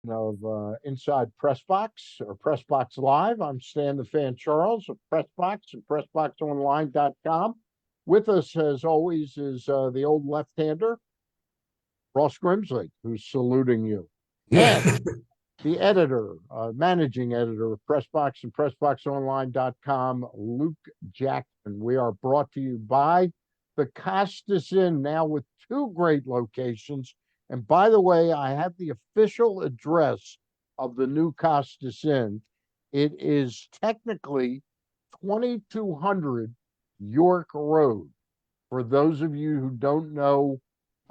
of Inside Press Box or Press Box Live. I'm Stan the Fan Charles of Press Box and PressBoxOnline.com. With us, as always, is the old left-hander, Ross Grimsley, who's saluting you. And the editor, managing editor of Press Box and PressBoxOnline.com, Luke Jackson. We are brought to you by the Costas Inn, now with two great locations. And by the way, I have the official address of the new Costas Inn. It is technically 2200 York Road. For those of you who don't know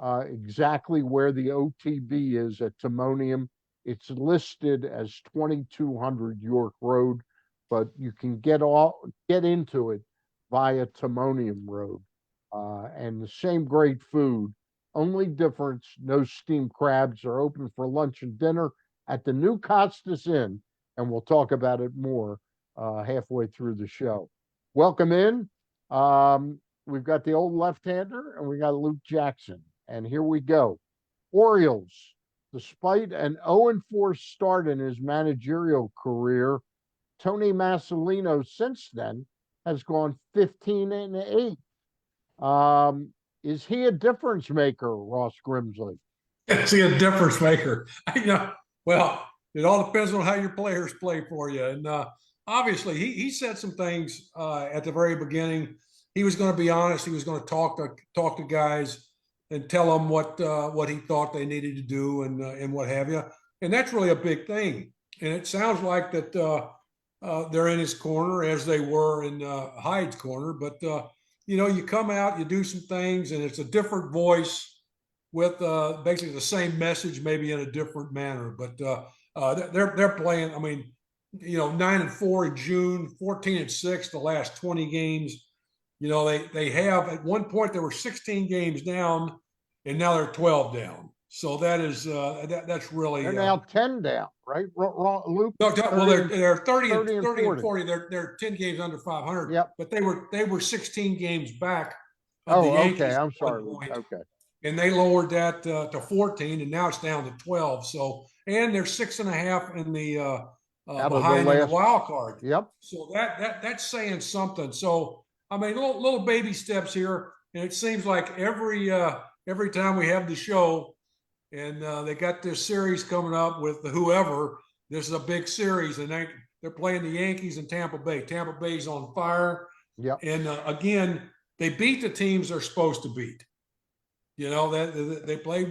exactly where the OTB is at Timonium, it's listed as 2200 York Road, but you can get into it via Timonium Road. And the same great food. Only difference, no steamed crabs, are open for lunch and dinner at the new Costas Inn, and we'll talk about it more halfway through the show. Welcome in. We've got the old left-hander, and we got Luke Jackson. And here we go. Orioles, despite an 0-4 start in his managerial career, Tony Massolino since then has gone 15-8. Is he a difference maker, Ross Grimsley? Is he a difference maker? Well, it all depends on how your players play for you. And obviously, he said some things at the very beginning. He was going to be honest. He was going to talk to guys and tell them what he thought they needed to do and what have you. And that's really a big thing. And it sounds like that they're in his corner as they were in Hyde's corner. But you come out, you do some things, and it's a different voice with basically the same message, maybe in a different manner. But they're playing. I mean, 9-4 in June, 14-6 the last 20 games. They have at one point they were 16 games down, and now they're 12 down. So that is that's really they're now 10 down, right? Luke. No, well, they're 30 and 40. They're 10 games under 500. Yep. But they were 16 games back. Oh, okay. I'm sorry. Okay. And they lowered that to 14, and now it's down to 12. So, and they're 6.5 in the behind the wild card. Yep. So that's saying something. So I mean, little baby steps here, and it seems like every time we have the show, and they got this series coming up with whoever. This is a big series, and they're playing the Yankees and Tampa Bay. Tampa Bay's on fire. Yep. And again, they beat the teams they're supposed to beat. That they play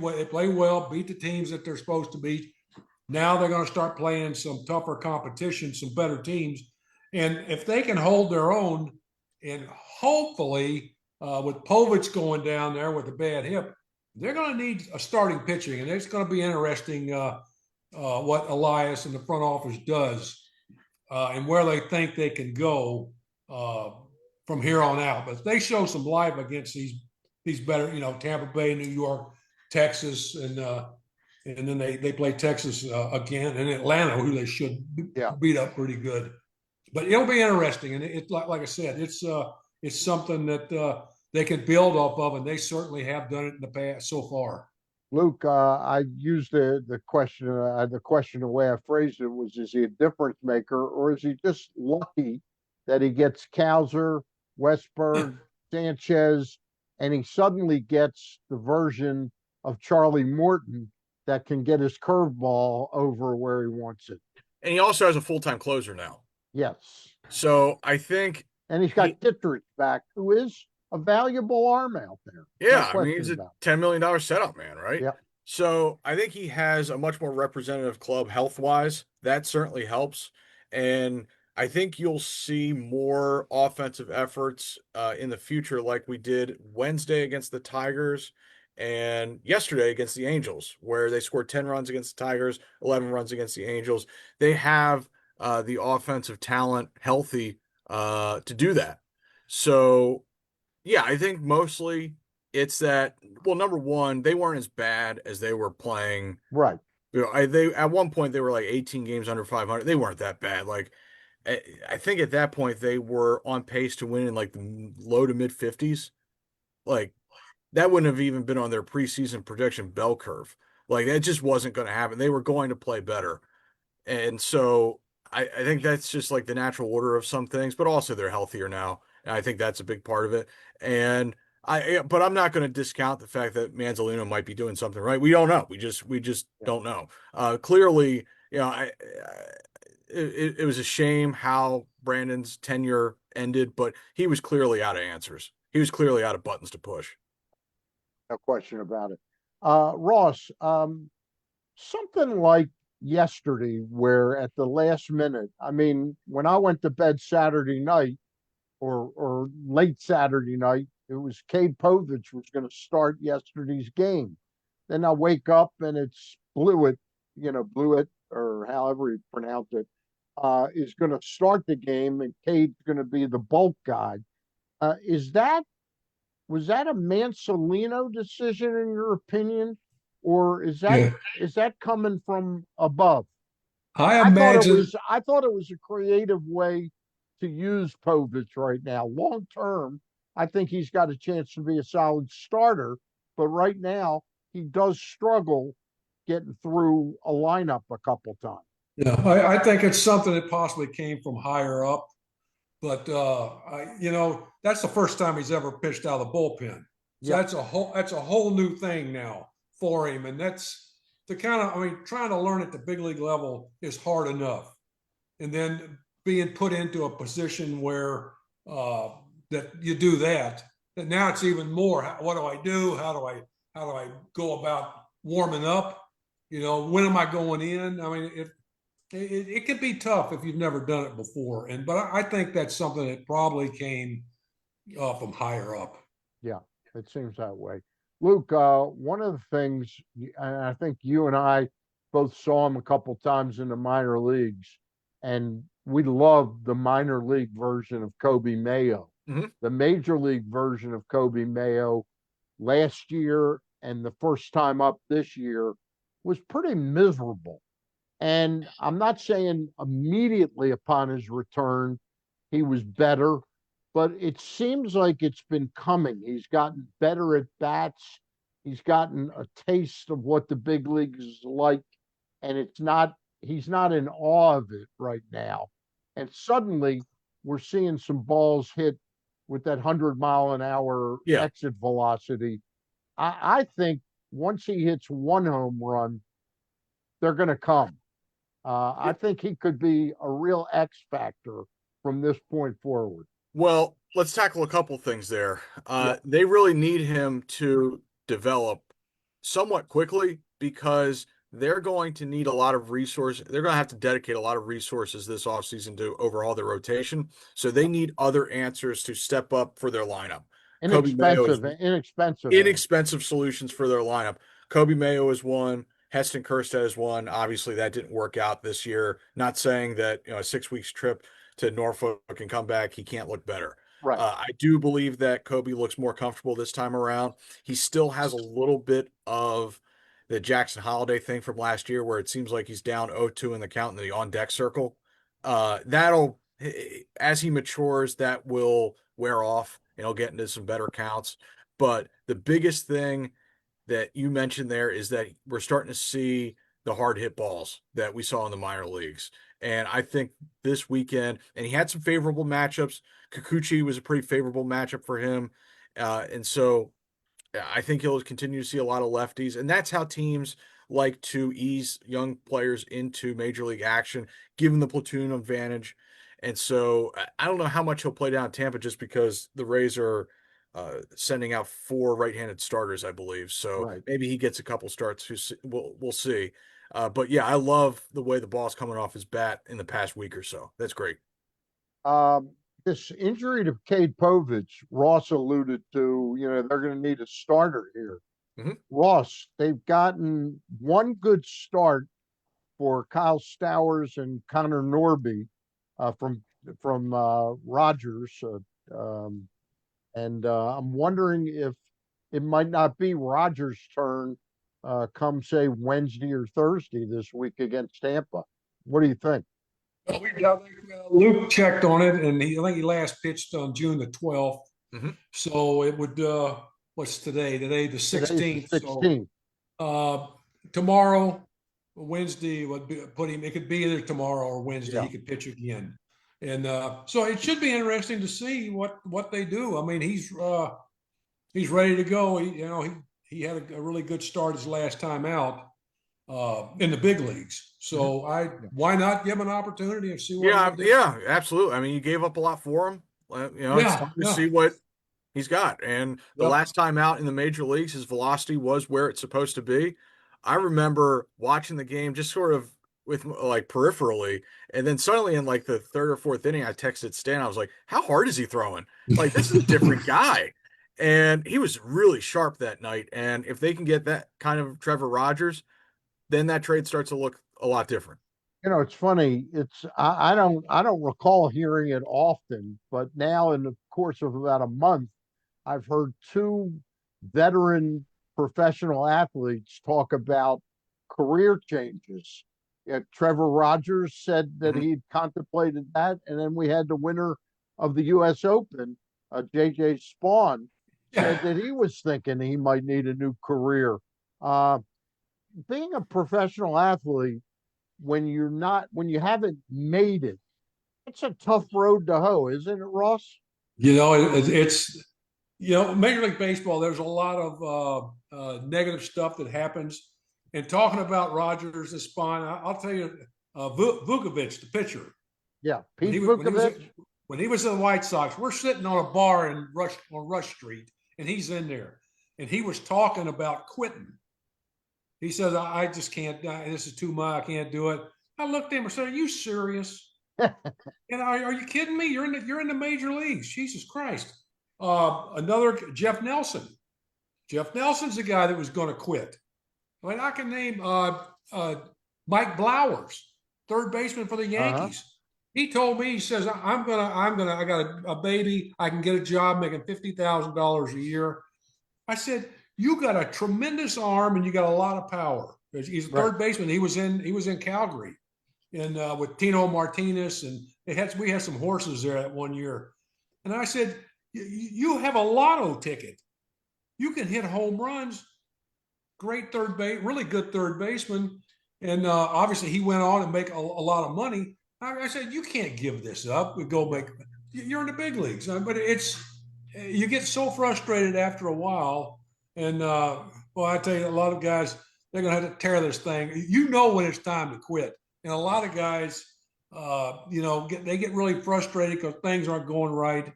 well, beat the teams that they're supposed to beat. Now they're going to start playing some tougher competition, some better teams, and if they can hold their own, and hopefully with Povich going down there with a bad hip, they're going to need a starting pitching, and it's going to be interesting what Elias and the front office does and where they think they can go from here on out. But they show some life against these better, Tampa Bay, New York, Texas, and then they play Texas again, and Atlanta, who they should beat up pretty good. But it'll be interesting, and it's like I said, it's something that they can build off of, and they certainly have done it in the past so far. Luke, I used the question. The way I phrased it was: is he a difference maker, or is he just lucky that he gets Kowser, Westburg, Sanchez, and he suddenly gets the version of Charlie Morton that can get his curveball over where he wants it? And he also has a full-time closer now. Yes. So I think, and he's got Kittredge back, who is a valuable arm out there. Yeah, I mean, he's a $10 million setup man, right? Yeah. So I think he has a much more representative club health-wise. That certainly helps. And I think you'll see more offensive efforts in the future, like we did Wednesday against the Tigers and yesterday against the Angels, where they scored 10 runs against the Tigers, 11 runs against the Angels. They have the offensive talent healthy to do that. So, yeah, I think mostly it's that, well, number one, they weren't as bad as they were playing. Right. They at one point they were like 18 games under 500. They weren't that bad. Like, I think at that point they were on pace to win in like the low to mid 50s. Like, that wouldn't have even been on their preseason prediction bell curve. Like that just wasn't going to happen. They were going to play better. And so I think that's just like the natural order of some things, but also they're healthier now. And I think that's a big part of it. And but I'm not going to discount the fact that Manzolino might be doing something right. We don't know. We just don't know. Clearly, it was a shame how Brandon's tenure ended, but he was clearly out of answers. He was clearly out of buttons to push. No question about it. Ross, something like yesterday, where at the last minute, I mean, when I went to bed Saturday night or late Saturday night, it was Cade Povich was going to start yesterday's game. Then I wake up and it's Blewett, or however you pronounce it, is going to start the game, and Cade's going to be the bulk guy. Is that Was that a Mansolino decision in your opinion, or Yeah. is that coming from above? I I thought it imagine, was I thought it was a creative way to use Povich right now. Long term, I think he's got a chance to be a solid starter, but right now he does struggle getting through a lineup a couple times. I think it's something that possibly came from higher up. But that's the first time he's ever pitched out of the bullpen. So Yeah, that's a whole new thing now for him. And that's trying to learn at the big league level is hard enough. And then being put into a position where that you do that now it's even more. What do I do? How do I go about warming up? When am I going in? I mean, it can be tough if you've never done it before, but I think that's something that probably came from higher up. yeah, it seems that way. Luke, one of the things, and I think you and I both saw him a couple times in the minor leagues, and we love the minor league version of Kobe Mayo. Mhm. The major league version of Kobe Mayo last year and the first time up this year was pretty miserable. And I'm not saying immediately upon his return he was better, but it seems like it's been coming. He's gotten better at bats. He's gotten a taste of what the big leagues is like, and he's not in awe of it right now. And suddenly we're seeing some balls hit with that 100-mile-an-hour Yeah. exit velocity. I think once he hits one home run, they're going to come. I think he could be a real X factor from this point forward. Well, let's tackle a couple things there. Yeah, They really need him to develop somewhat quickly because they're going to need a lot of resources. They're going to have to dedicate a lot of resources this offseason to overhaul their rotation. So they need other answers to step up for their lineup. Kobe Mayo is inexpensive. inexpensive solutions for their lineup. Kobe Mayo is one. Heston Kjerstad is one. Obviously, that didn't work out this year. Not saying that a 6 weeks trip to Norfolk and come back, he can't look better. Right. I do believe that Kobe looks more comfortable this time around. He still has a little bit of the Jackson Holiday thing from last year, where it seems like he's down 0-2 in the count in the on deck circle. That'll, as he matures, that will wear off and he'll get into some better counts. But the biggest thing that you mentioned there is that we're starting to see the hard hit balls that we saw in the minor leagues. And I think this weekend, and he had some favorable matchups. Kikuchi was a pretty favorable matchup for him. And so I think he'll continue to see a lot of lefties. And that's how teams like to ease young players into major league action, give them the platoon advantage. And so I don't know how much he'll play down in Tampa just because the Rays are sending out 4 right-handed starters, I believe. So Right. maybe he gets a couple starts. We'll see. But yeah, I love the way the ball's coming off his bat in the past week or so. That's great. This injury to Cade Povich, Ross alluded to, they're going to need a starter here. Mhm. Ross, they've gotten one good start for Kyle Stowers and Connor Norby from Rogers. And I'm wondering if it might not be Rogers' turn come, say, Wednesday or Thursday this week against Tampa. What do you think? Luke checked on it, and I think he last pitched on June the 12th. Mhm. So it would, what's today? Today, the Today's 16th. the 16th. So tomorrow, Wednesday would put him. It could be either tomorrow or Wednesday. Yeah. He could pitch again, and so it should be interesting to see what they do. I mean, he's ready to go. He had a really good start his last time out in the big leagues. So why not give him an opportunity and see what he Yeah, can do? yeah, absolutely. I mean, you gave up a lot for him. It's Yeah, time to yeah, see what he's got. And the yep. last time out in the major leagues, his velocity was where it's supposed to be. I remember watching the game just sort of with like peripherally, and then suddenly in like the third or fourth inning, I texted Stan. I was like, "How hard is he throwing? Like this is a different guy." And he was really sharp that night. And if they can get that kind of Trevor Rogers, then that trade starts to look a lot different. It's funny. I don't recall hearing it often, but now in the course of about a month, I've heard two veteran professional athletes talk about career changes. Yeah, Trevor Rogers said that Mhm. he'd contemplated that, and then we had the winner of the U.S. Open, J.J. Spawn, said Yeah. that he was thinking he might need a new career. Uh, Being a professional athlete, when you haven't made it, it's a tough road to hoe, isn't it, Ross? It's Major League Baseball. There's a lot of negative stuff that happens. And talking about Rogers, the spine, I'll tell you, Vukovic, the pitcher, Yeah, when he Pete was when he was Vukovich. when he was in the White Sox, we're sitting on a bar in Rush Street, and he's in there, and he was talking about quitting. He says, "I just can't. This is too much. I can't do it." I looked at him and said, "Are you serious? And are you kidding me? You're in the major leagues. Jesus Christ." Another Jeff Nelson. Jeff Nelson's the guy that was going to quit. I mean, I can name Mike Blowers, third baseman for the Uh-huh. Yankees. He told me, he says, I got a baby. I can get a job making $50,000 a year. I said, you got a tremendous arm and you got a lot of power. He's a Right. third baseman. He was in Calgary, and with Tino Martinez, and we had some horses there that one year. And I said, you have a lotto ticket. You can hit home runs. Great third base, really good third baseman, and obviously he went on and make a lot of money. I said, you can't give this up. We go make. You're in the big leagues, but you get so frustrated after a while, and well, I tell you, a lot of guys they're gonna have to tear this thing. When it's time to quit, and a lot of guys, they get really frustrated because things aren't going right,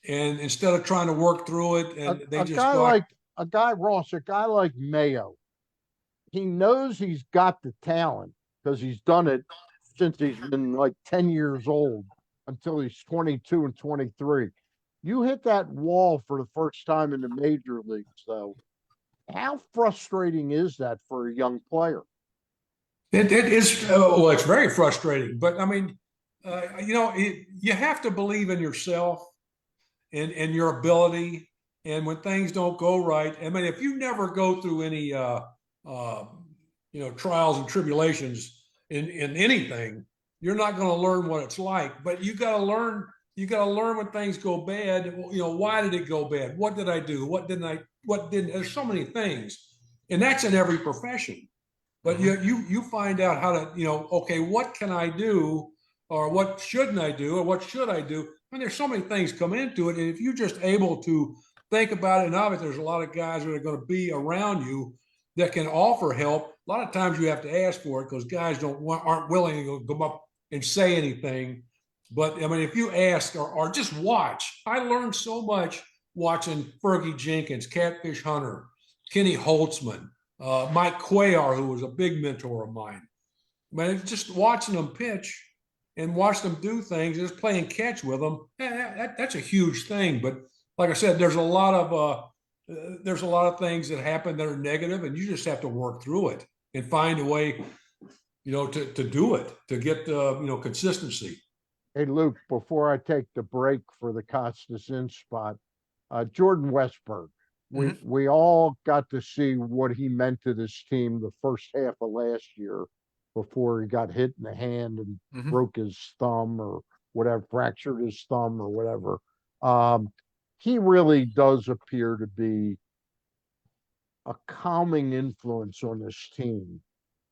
and instead of trying to work through it, A, and they a just guy go, like a guy Ross, a guy like Mayo, he knows he's got the talent because he's done it since he's been like 10 years old until he's 22 and 23. You hit that wall for the first time in the major leagues, though. How frustrating is that for a young player? it is well, it's very frustrating, but I mean, you have to believe in yourself and your ability. And when things don't go right, I mean, if you never go through any uh, trials and tribulations in anything, you're not going to learn what it's like. But you got to learn. You got to learn when things go bad. Why did it go bad? What did I do? What didn't I? What didn't? There's so many things, and that's in every profession. But Mhm. you find out how to, okay, what can I do, or what shouldn't I do, or what should I do? I mean, there's so many things come into it, and if you're just able to think about it, and obviously there's a lot of guys that are going to be around you that can offer help. A lot of times you have to ask for it because guys aren't willing to come up and say anything. But I mean, if you ask or just watch, I learned so much watching Fergie Jenkins, Catfish Hunter, Kenny Holtzman, Mike Cuellar, who was a big mentor of mine. Man, just watching them pitch and watch them do things, just playing catch with them, that's a huge thing. But like I said, there's a lot of things that happen that are negative, and you just have to work through it and find a way, to do it, to get consistency. Hey, Luke, before I take the break for the Costas in spot, Jordan Westburg. We Mhm. we all got to see what he meant to this team the first half of last year before he got hit in the hand and Mhm. broke his thumb or whatever, fractured his thumb or whatever. Um, he really does appear to be a calming influence on this team.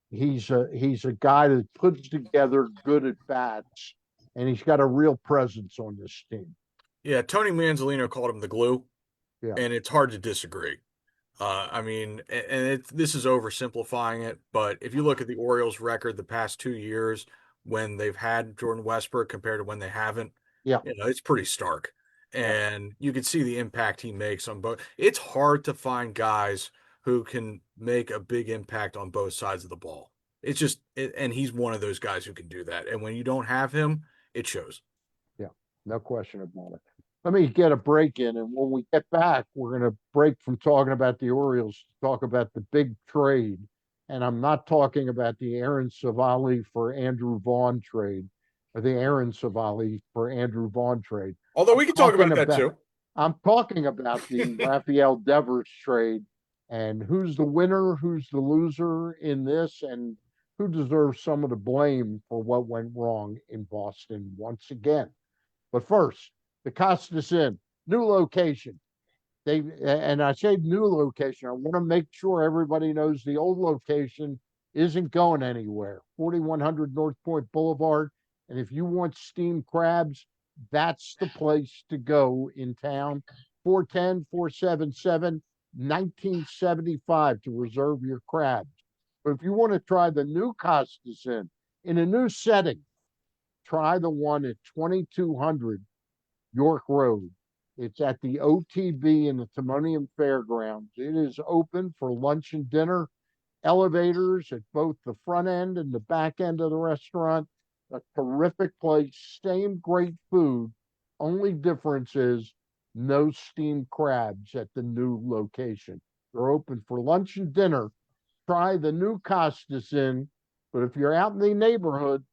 He's a guy that puts together good at bats, and he's got a real presence on this team. Yeah, Tony Manzolino called him the glue, Yeah. and it's hard to disagree. I mean, and this is oversimplifying it, but if you look at the Orioles' record the past 2 years when they've had Jordan Westburg compared to when they haven't, Yeah. it's pretty stark. And you can see the impact he makes on both. It's hard to find guys who can make a big impact on both sides of the ball. It's just, and he's one of those guys who can do that. And when you don't have him, it shows. Yeah, no question about it. Let me get a break in, and when we get back, we're going to break from talking about the Orioles to talk about the big trade. And I'm not talking about the Aaron Savali for Andrew Vaughn trade, or the Aaron Savali for Andrew Vaughn trade. Although we can talk about that too. I'm talking about the Rafael Devers trade, and who's the winner, who's the loser in this, and who deserves some of the blame for what went wrong in Boston once again. But first, the Costas Inn, new location. And I say new location. I want to make sure everybody knows the old location isn't going anywhere. 4100 North Point Boulevard. And if you want steamed crabs, that's the place to go in town. 410-477-1975 to reserve your crabs. But if you want to try the new Costas Inn in a new setting, try the one at 2200 York Road. It's at the OTB in the Timonium Fairgrounds. It is open for lunch and dinner. Elevators at both the front end and the back end of the restaurant. A terrific place. Same great food. Only difference is no steamed crabs at the new location. They're open for lunch and dinner. Try the new Costas Inn. But if you're out in the neighborhood,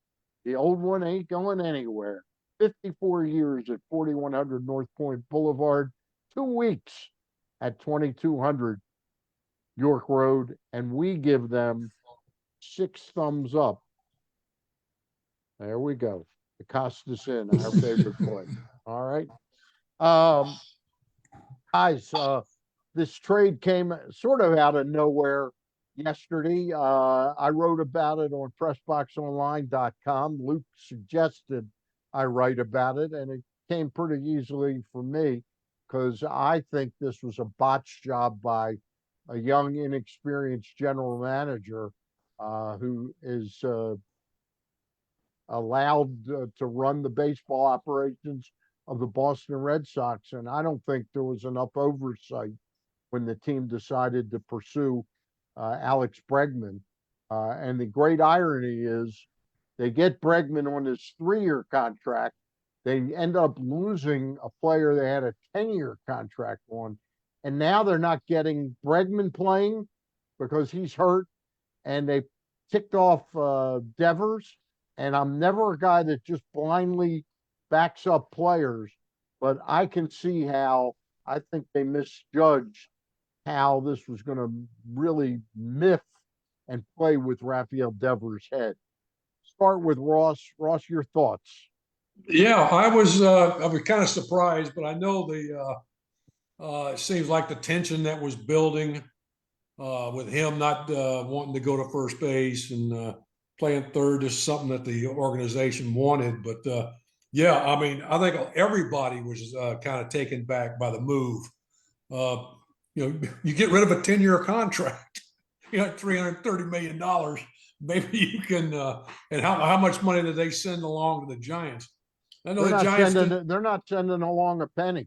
the old one ain't going anywhere. 54 years at 4100 North Point Boulevard, 2 weeks at 2200 York Road, and we give them 6 thumbs up. There we go. The Costas Inn, our favorite place. All right. Guys, this trade came sort of out of nowhere yesterday. I wrote about it on PressBoxOnline.com. Luke suggested I write about it, and it came pretty easily for me because I think this was a botch job by a young, inexperienced general manager who is allowed to run the baseball operations of the Boston Red Sox. And I don't think there was enough oversight when the team decided to pursue Alex Bregman. And the great irony is they get Bregman on his 3-year contract. They end up losing a player they had a 10-year contract on. And now they're not getting Bregman playing because he's hurt. And they ticked off Devers. And I'm never a guy that just blindly backs up players. But I can see how I think they misjudged how this was going to really miff and play with Rafael Devers' head. Start with Ross. Ross, your thoughts? Yeah, I was kind of surprised, but I know it seems like the tension that was building with him not wanting to go to first base and playing third is something that the organization wanted. But yeah, I mean, I think everybody was kind of taken back by the move. You get rid of a 10-year contract, $330 million. Maybe you can, and how much money did they send along to the Giants? I know they're not sending along a penny.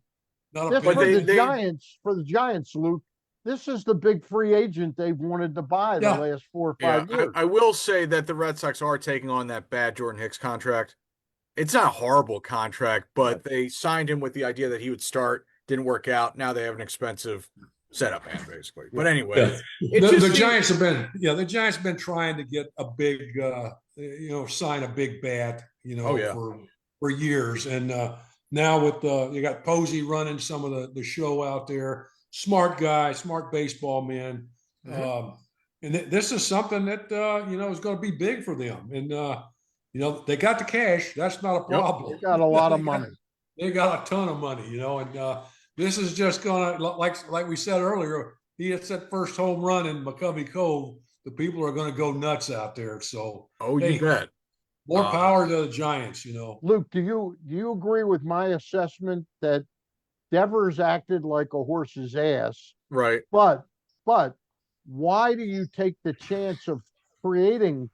Not a For penny. the Giants, Luke, this is the big free agent they've wanted to buy the last 4 or 5 years. I will say that the Red Sox are taking on that bad Jordan Hicks contract. It's not a horrible contract, but they signed him with the idea that he would start. Didn't work out. Now they have an expensive setup man, basically. But anyway, the Giants have been trying to get a big, sign a big bat, for years. And now with you got Posey running some of the show out there. Smart guy, smart baseball man. And this is something that is going to be big for them. And they got the cash. That's not a problem. They got a lot of money. They got a ton of money, and this is just gonna, like we said earlier, he hits that first home run in McCovey Cove, the people are going to go nuts out there. So, Oh, you hey, bet. more power to the Giants, you know. Luke, do you agree with my assessment that Devers acted like a horse's ass? Right. But why do you take the chance of creating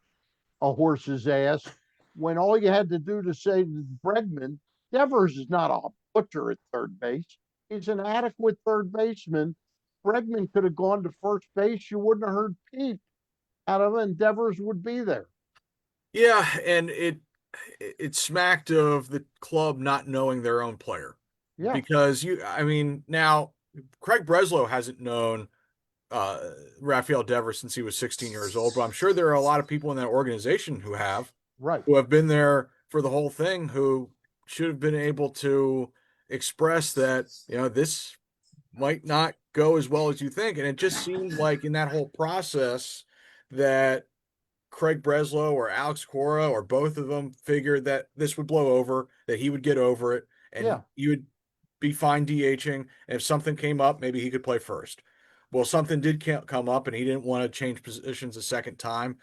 a horse's ass when all you had to do to say to Bregman, Devers is not a butcher at third base. He's an adequate third baseman. Bregman could have gone to first base. You wouldn't have heard Pete out of it, and Devers would be there. Yeah, and it smacked of the club not knowing their own player. Yeah, Because I mean, now Craig Breslow hasn't known Rafael Devers since he was 16 years old, but I'm sure there are a lot of people in that organization right. who have been there for the whole thing, who should have been able to express that, this might not go as well as you think. And it just seemed like in that whole process that Craig Breslow or Alex Cora or both of them figured that this would blow over, that he would get over it, and Yeah. he would be fine DHing. And if something came up, maybe he could play first. Well, something did come up, and he didn't want to change positions a second time.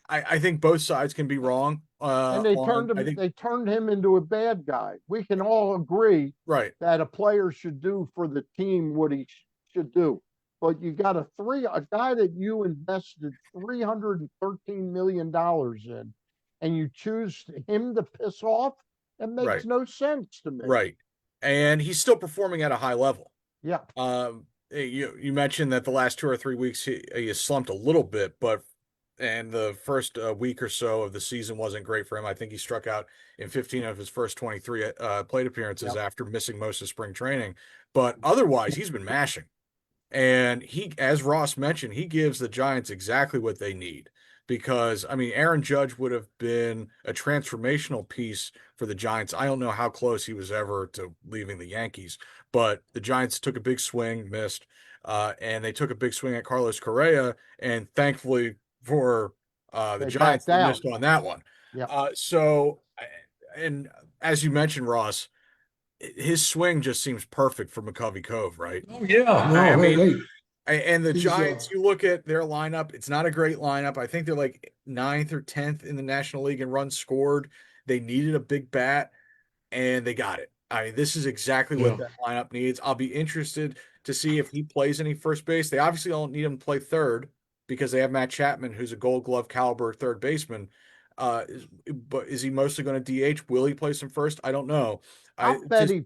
I think both sides can be wrong. And they turned him into a bad guy. We can all agree Right. that a player should do for the team what he should do. But you got a guy that you invested $313 million in, and you choose him to piss off. It makes Right. no sense to me. Right. And he's still performing at a high level. Yeah. You mentioned that the last 2 or 3 weeks he has slumped a little bit, and the first week or so of the season wasn't great for him. I think he struck out in 15 of his first 23 plate appearances after missing most of spring training. But otherwise, he's been mashing. And he, as Ross mentioned, he gives the Giants exactly what they need. Because, I mean, Aaron Judge would have been a transformational piece for the Giants. I don't know how close he was ever to leaving the Yankees, but the Giants took a big swing, missed, and they took a big swing at Carlos Correa, and thankfully for the Giants, they missed on that one. Yeah. And as you mentioned, Ross, his swing just seems perfect for McCovey Cove, right? Oh, yeah. No, I mean, hey, and the Giants, you look at their lineup, it's not a great lineup. I think they're like 9th or 10th in the National League in runs scored. They needed a big bat, and they got it. I mean, this is exactly what that lineup needs. I'll be interested to see if he plays any first base. They obviously don't need him to play third because they have Matt Chapman, who's a Gold Glove caliber third baseman. But is he mostly going to DH? Will he play some first? I don't know. I'll bet he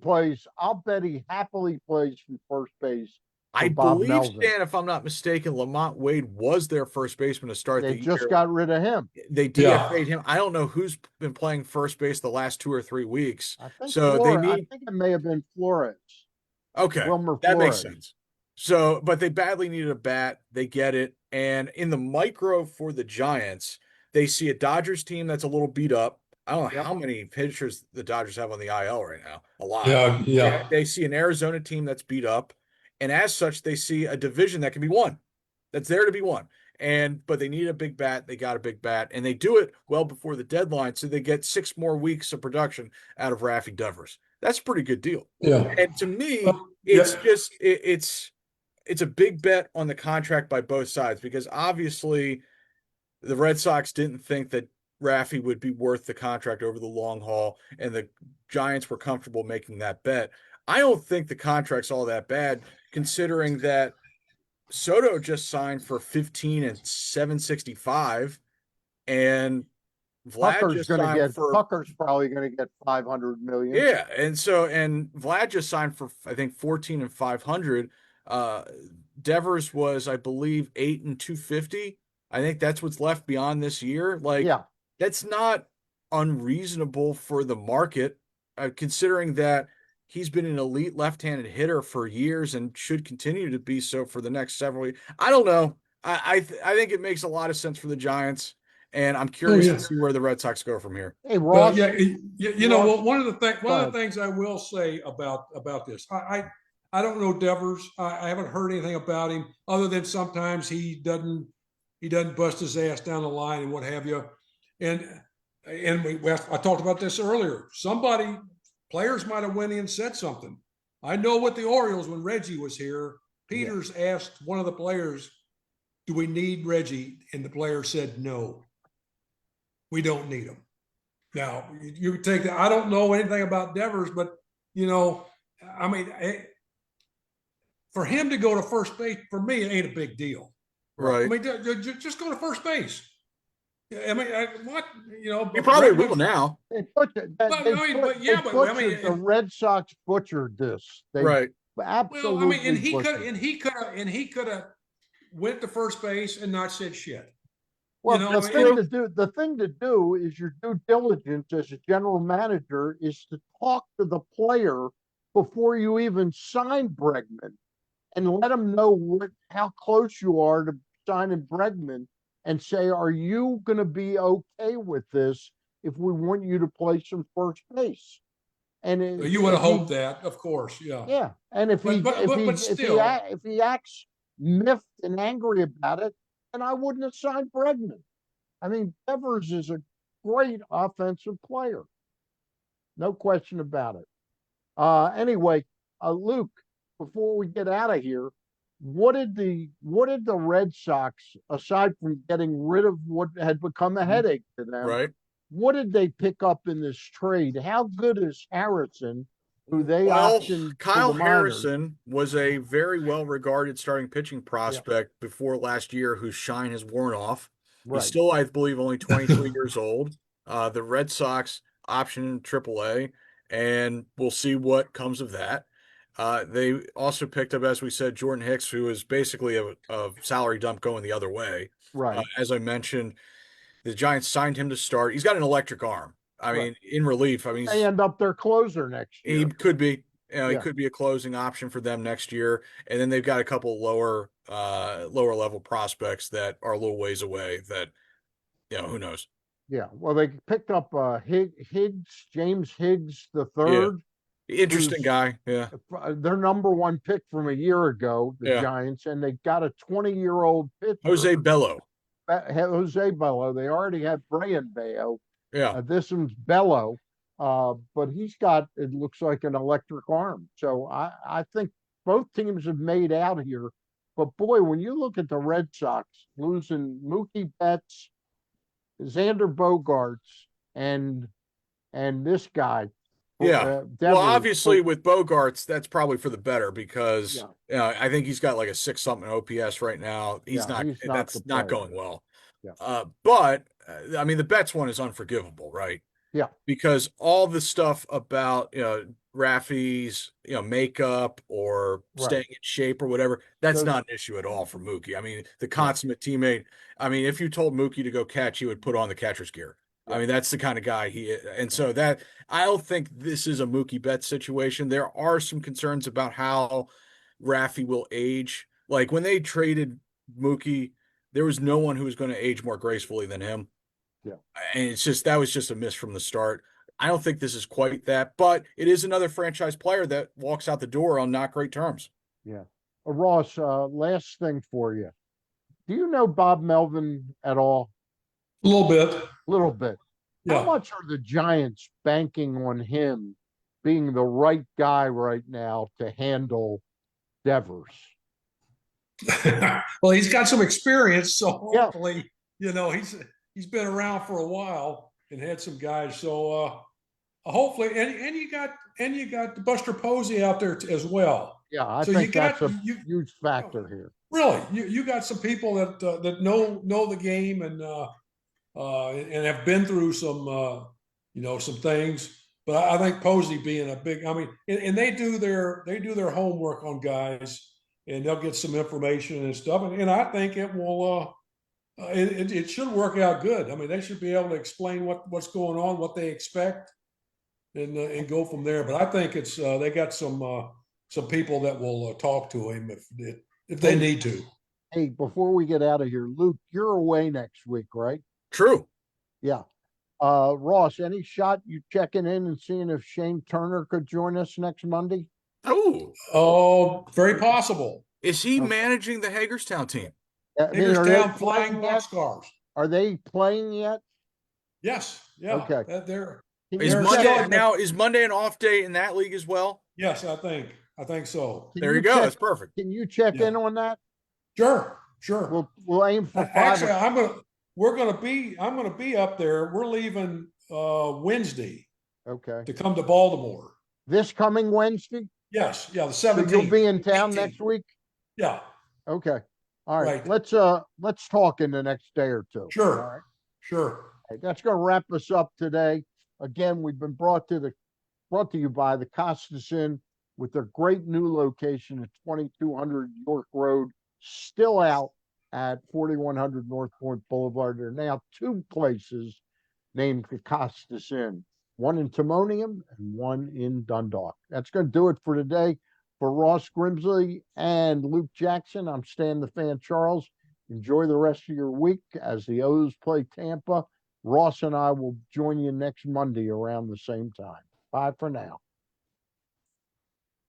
happily plays from first base. I Bob believe, Melvin. Stan, if I'm not mistaken, Lamont Wade was their first baseman to start the year. They just got rid of him. They DFA'd him. I don't know who's been playing first base the last 2 or 3 weeks. I think I think it may have been Flores. Okay, Wilmer that Flores. makes sense. So, but they badly needed a bat. They get it. And in the micro for the Giants, they see a Dodgers team that's a little beat up. I don't know how many pitchers the Dodgers have on the IL right now. A lot. Yeah. They see an Arizona team that's beat up. And as such, they see a division that can be won, that's there to be won. But they need a big bat. They got a big bat, and they do it well before the deadline, so they get 6 more weeks of production out of Rafi Devers. That's a pretty good deal. Yeah. And to me, it's a big bet on the contract by both sides, because obviously the Red Sox didn't think that Rafi would be worth the contract over the long haul, and the Giants were comfortable making that bet. I don't think the contract's all that bad, considering that Soto just signed for 15 and $765, and Tucker's probably going to get 500 million. Yeah, and Vlad just signed for, I think, 14 and 500. Devers was, I believe, 8 and 250. I think that's what's left beyond this year. That's not unreasonable for the market, considering that he's been an elite left-handed hitter for years and should continue to be so for the next several years. I don't know. I think it makes a lot of sense for the Giants, and I'm curious to see where the Red Sox go from here. Hey, Ross. One of the things I will say about this, I don't know Devers. I haven't heard anything about him other than sometimes he doesn't bust his ass down the line and what have you. And I talked about this earlier. Players might have went in and said something. I know with the Orioles, when Reggie was here, Peters asked one of the players, do we need Reggie? And the player said, no, we don't need him. Now, you take that. I don't know anything about Devers, but, I mean, for him to go to first base, for me, it ain't a big deal. Right. I mean, just go to first base. I mean, what, You probably Bregman- will now. They butchered, the Red Sox butchered this. They Right. absolutely Well, I mean, butchered. he could have went to first base and not said shit. Well, You know, the thing to do is your due diligence as a general manager is to talk to the player before you even sign Bregman and let him know how close you are to signing Bregman and say, are you going to be okay with this if we want you to play some first base? And you would have hoped that, of course, yeah. Yeah, and if he acts miffed and angry about it, then I wouldn't have signed Bregman. I mean, Devers is a great offensive player, no question about it. Anyway, Luke, before we get out of here, what did the Red Sox, aside from getting rid of what had become a headache to them, Right. what did they pick up in this trade? How good is Harrison, who they optioned? Kyle Harrison was a very well-regarded starting pitching prospect before last year, whose shine has worn off. Right. He's still, I believe, only 23 years old. The Red Sox option AAA, and we'll see what comes of that. They also picked up, as we said, Jordan Hicks, who is basically a salary dump going the other way. Right. As I mentioned, the Giants signed him to start. He's got an electric arm. I mean, in relief. I mean, they end up their closer next year. He could be. He could be a closing option for them next year. And then they've got a couple lower level prospects that are a little ways away that, who knows? Yeah. Well, they picked up James Higgs the third. Interesting guy. Yeah. Their number one pick from a year ago, the Giants, and they got a 20-year-old pitcher. Jose Bello. Jose Bello. They already had Brian Bello. Yeah. This one's Bello. But he's got, it looks like, an electric arm. So I think both teams have made out here. But boy, when you look at the Red Sox losing Mookie Betts, Xander Bogaerts, and this guy. Yeah. Devers, obviously with Bogaerts, that's probably for the better because I think he's got like a 6-something OPS right now. That's not going well. Yeah. But I mean, the Betts one is unforgivable, right? Yeah. Because all the stuff about, Rafi's, makeup or staying in shape or whatever, that's not an issue at all for Mookie. I mean, the consummate teammate. I mean, if you told Mookie to go catch, he would put on the catcher's gear. I mean, that's the kind of guy he is. And so that I don't think this is a Mookie Betts situation. There are some concerns about how Rafi will age. Like when they traded Mookie, there was no one who was going to age more gracefully than him. Yeah. And that was just a miss from the start. I don't think this is quite that, but it is another franchise player that walks out the door on not great terms. Yeah. Ross, last thing for you. Do you know Bob Melvin at all? A little bit. Little bit. Yeah. How much are the Giants banking on him being the right guy right now to handle Devers? Well, he's got some experience, so hopefully, he's been around for a while and had some guys. So hopefully, and you got Buster Posey out there as well. Yeah, I think that's a huge factor here. Really, you got some people that know the game and have been through some some things. But I think Posey being a big, and they do their homework on guys, and they'll get some information and stuff, and I think it will. It should work out good. I mean, they should be able to explain what's going on, what they expect, and go from there. But I think it's they got some people that will talk to him if they need to. Hey, before we get out of here, Luke, you're away next week, right? True. Yeah. Ross, any shot you checking in and seeing if Shane Turner could join us next Monday? Oh, very possible. Is he managing the Hagerstown team? Hagerstown Flying Boxcars. Are they playing yet? Yes. Yeah. Okay. They're is Monday an off day in that league as well? Yes, I think I think so. Can There you go. check- That's perfect. Can you check Yeah. in on that? Sure, sure. We'll aim for 5 Actually, I'm gonna be up there. We're leaving Wednesday Okay. to come to Baltimore. This coming Wednesday? Yes, yeah, the So 17th. you'll be in town 18th. next week? Yeah, Okay. All right. Right. Let's talk in the next day or two. sure, All right. sure. All right, that's going to wrap us up today. Again, we've been brought to you by the Costas Inn with their great new location at 2200 York Road, still out at 4100 North Point Boulevard. There are now 2 places named the Costas Inn, one in Timonium and one in Dundalk. That's going to do it for today. For Ross Grimsley and Luke Jackson, I'm Stan the Fan Charles. Enjoy the rest of your week as the O's play Tampa. Ross and I will join you next Monday around the same time. Bye for now.